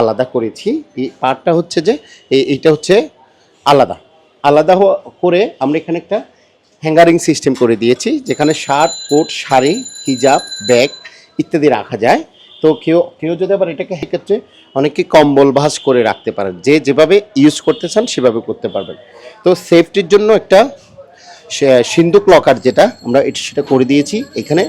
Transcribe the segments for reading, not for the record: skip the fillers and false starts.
আলাদা করেছি। এই পার্টটা হচ্ছে যে এইটা হচ্ছে আলাদা আলাদা করে আমরা এখানে একটা হ্যাঙ্গারিং সিস্টেম করে দিয়েছি, যেখানে শার্ট, কোট, শাড়ি, হিজাব, ব্যাগ ইত্যাদি রাখা যায়। তো কেউ কেউ যদি আবার এটাকে সেক্ষেত্রে অনেকে কম্বল ভাঁজ করে রাখতে পারেন, যে যেভাবে ইউজ করতে চান সেভাবে করতে পারবেন। তো সেফটির জন্য একটা সিন্ধুক লকার যেটা আমরা এটা সেটা করে দিয়েছি। এখানে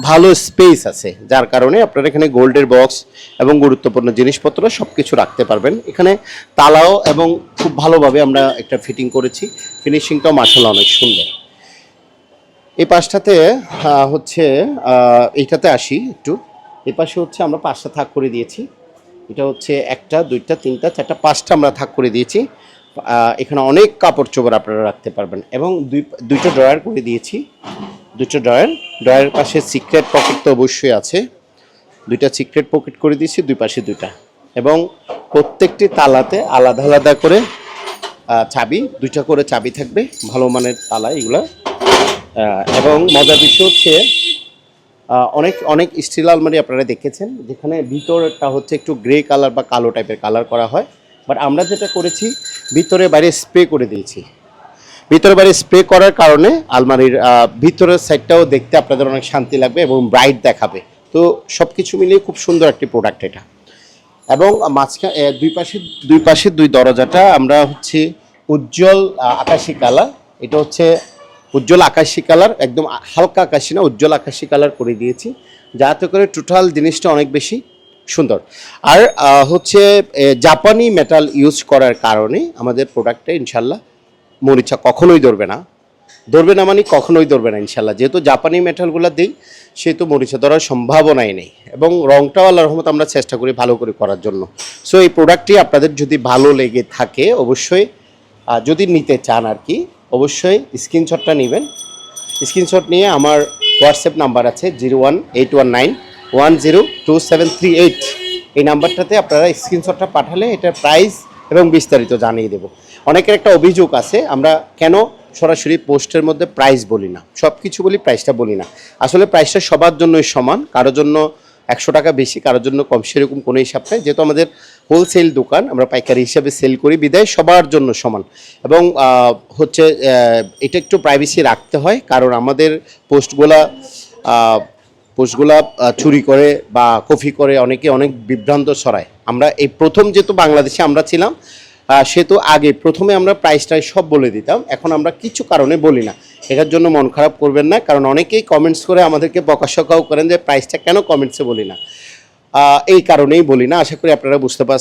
ভালো স্পেস আছে, যার কারণে আপনারা এখানে গোল্ডের বক্স এবং গুরুত্বপূর্ণ জিনিসপত্র সব কিছু রাখতে পারবেন। এখানে তালাও এবং খুব ভালোভাবে আমরা একটা ফিটিং করেছি, ফিনিশিংটাও মাশাআল্লাহ অনেক সুন্দর। এই পাশটাতে হচ্ছে এইটাতে আসি একটু। এই পাশে হচ্ছে আমরা 5টা থাক করে দিয়েছি। এটা হচ্ছে 1টা 2টা 3টা 4টা 5টা আমরা থাক করে দিয়েছি। এখানে অনেক কাপড় চোপড় আপনারা রাখতে পারবেন এবং দুইটা ড্রয়ার করে দিয়েছি। দুটো ড্রয়ারের পাশে সিক্রেট পকেট তো অবশ্যই আছে। দুইটা সিক্রেট পকেট করে দিয়েছি, দুই পাশে দুইটা, এবং প্রত্যেকটি তালাতে আলাদা আলাদা করে চাবি, দুইটা করে চাবি থাকবে, ভালো মানের তালা এগুলা। এবং মজার বিষয় হচ্ছে অনেক অনেক স্টিল আলমারি আপনারা দেখেছেন, যেখানে ভিতরটা হচ্ছে একটু গ্রে কালার বা কালো টাইপের কালার করা হয়, বাট আমরা যেটা করেছি ভিতরে বাইরে স্প্রে করে দিয়েছি। ভিতরে বাইরে স্প্রে করার কারণে আলমারির ভিতরের সাইডটাও দেখতে আপনাদের অনেক শান্তি লাগবে এবং ব্রাইট দেখাবে। তো সব কিছু মিলিয়ে খুব সুন্দর একটি প্রোডাক্ট এটা। এবং মাঝখানে দুই পাশে দুই দরজাটা আমরা হচ্ছে উজ্জ্বল আকাশি কালার, এটা হচ্ছে উজ্জ্বল আকাশি কালার, একদম হালকা আকাশি না, উজ্জ্বল আকাশি কালার করে দিয়েছি, যাতে করে টোটাল জিনিসটা অনেক বেশি সুন্দর। আর হচ্ছে জাপানি মেটাল ইউজ করার কারণে আমাদের প্রোডাক্টটা ইনশাল্লাহ মরিচা কখনোই ধরবে না। ধরবে না মানে কখনোই ধরবে না ইনশাল্লাহ। যেহেতু জাপানি মেটালগুলো দিই, সেহেতু মরিচা ধরার সম্ভাবনাই নেই। এবং রংটাও আল্লাহর রহমতে আমরা চেষ্টা করি ভালো করে করার জন্য। সো এই প্রোডাক্টটি আপনাদের যদি ভালো লেগে থাকে, অবশ্যই যদি নিতে চান আর কি, অবশ্যই স্ক্রিনশটটা নেবেন। স্ক্রিনশট নিয়ে আমার হোয়াটসঅ্যাপ নাম্বার আছে 01819102738, এই নাম্বারটাতে আপনারা স্ক্রিনশটটা পাঠালে এটার প্রাইস এবং বিস্তারিত জানিয়ে দেব। অনেকের একটা অভিযোগ আছে, আমরা কেন সরাসরি পোস্টের মধ্যে প্রাইস বলি না, সব কিছু বলি, প্রাইসটা বলি না। আসলে প্রাইসটা সবার জন্যই সমান, কারোর জন্য 100 টাকা বেশি, কারোর জন্য কম, সেরকম কোনো হিসাব নেই। যেহেতু আমাদের হোলসেল দোকান, আমরা পাইকারি হিসাবে সেল করি বিদায় সবার জন্য সমান। এবং হচ্ছে এটা একটু প্রাইভেসি রাখতে হয়, কারণ আমাদের পোস্টগুলা চুরি করে বা কপি করে অনেকে অনেক বিভ্রান্ত ছড়ায়। আমরা এই প্রথম যেহেতু বাংলাদেশে আমরা ছিলাম, সেহেতু আগে প্রথমে আমরা প্রাইসটাই সব বলে দিতাম, এখন আমরা কিছু কারণে বলি না। এটার জন্য মন খারাপ করবেন না, কারণ অনেকেই কমেন্টস করে আমাদেরকে বকাশকাও করেন যে প্রাইসটা কেন কমেন্টসে বলি না। এই কারণেই বলি না। আশা করি আপনারা বুঝতে পারছেন।